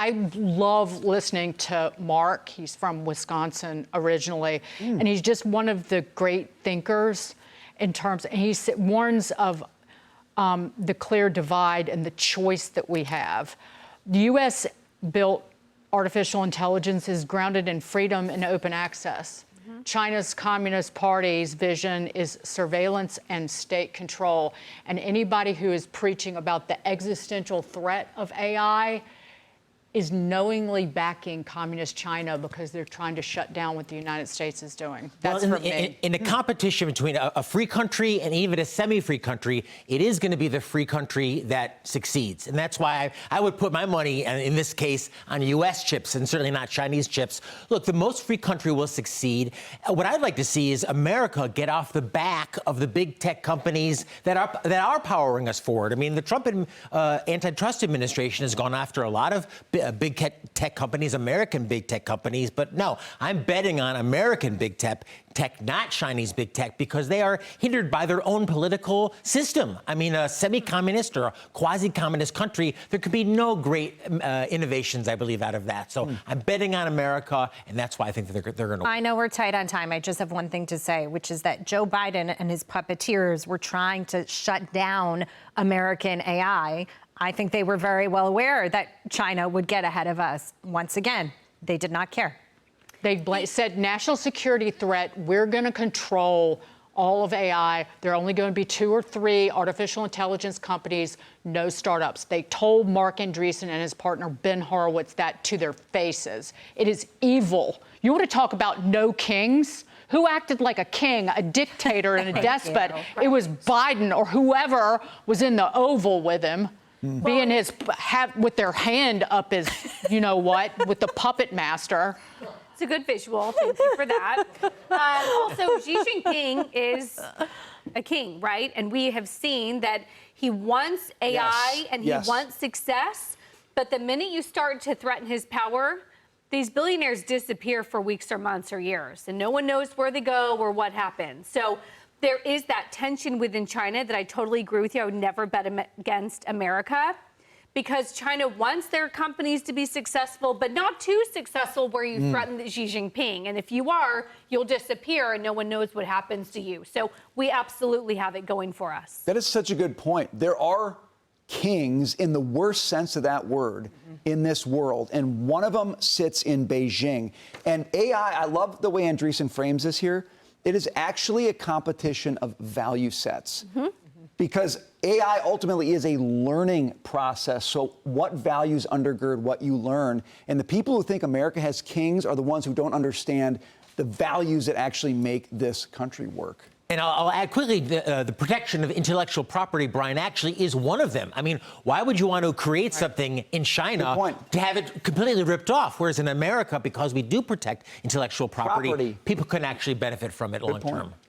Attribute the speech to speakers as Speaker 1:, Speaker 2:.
Speaker 1: I love listening to Marc. He's from Wisconsin originally, and he's just one of the great thinkers in terms, and he warns of the clear divide and the choice that we have. The U.S. built artificial intelligence is grounded in freedom and open access. China's Communist Party's vision is surveillance and state control. And anybody who is preaching about the existential threat of AI is knowingly backing communist China because they're trying to shut down what the United States is doing. That's
Speaker 2: well,
Speaker 1: from me.
Speaker 2: In a competition between a free country and even a semi-free country, it is going to be the free country that succeeds. And that's why I would put my money, in this case, on U.S. chips and certainly not Chinese chips. Look, the most free country will succeed. What I'd like to see is America get off the back of the big tech companies that are powering us forward. I mean, the Trump antitrust administration has gone after a lot of big tech companies, American big tech companies. But no, I'm betting on American big tech, not Chinese big tech, because they are hindered by their own political system. I mean, a semi-communist or a quasi-communist country, there could be no great innovations, I believe, out of that. So I'm betting on America, and that's why I think that they're going to win.
Speaker 3: I know we're tight on time. I just have one thing to say, which is that Joe Biden and his puppeteers were trying to shut down American AI. I think they were very well aware that China would get ahead of us. Once again, they did not care.
Speaker 1: They said national security threat, we're going to control all of AI. There are only going to be 2 or 3 artificial intelligence companies, no startups. They told Marc Andreessen and his partner Ben Horowitz that to their faces. It is evil. You want to talk about no kings? Who acted like a king, a dictator, and a despot? It was Biden or whoever was in the Oval with him. Being with their hand up his, you know what, with the puppet master.
Speaker 4: It's a good visual. Thank you for that. Also, Xi Jinping is a king, right? And we have seen that he wants AI and he wants success. But the minute you start to threaten his power, these billionaires disappear for weeks or months or years, and no one knows where they go or what happens. So there is that tension within China that I totally agree with you. I would never bet against America because China wants their companies to be successful, but not too successful where you threaten Xi Jinping. And if you are, you'll disappear and no one knows what happens to you. So we absolutely have it going for us.
Speaker 5: That is such a good point. There are kings in the worst sense of that word in this world, and one of them sits in Beijing. And AI, I love the way Andreessen frames this here. It is actually a competition of value sets because AI ultimately is a learning process. So what values undergird what you learn? And the people who think America has kings are the ones who don't understand the values that actually make this country work.
Speaker 2: And I'll add quickly, the protection of intellectual property, Brian, actually is one of them. I mean, why would you want to create something in China to have it completely ripped off? Whereas in America, because we do protect intellectual property. People can actually benefit from it long term.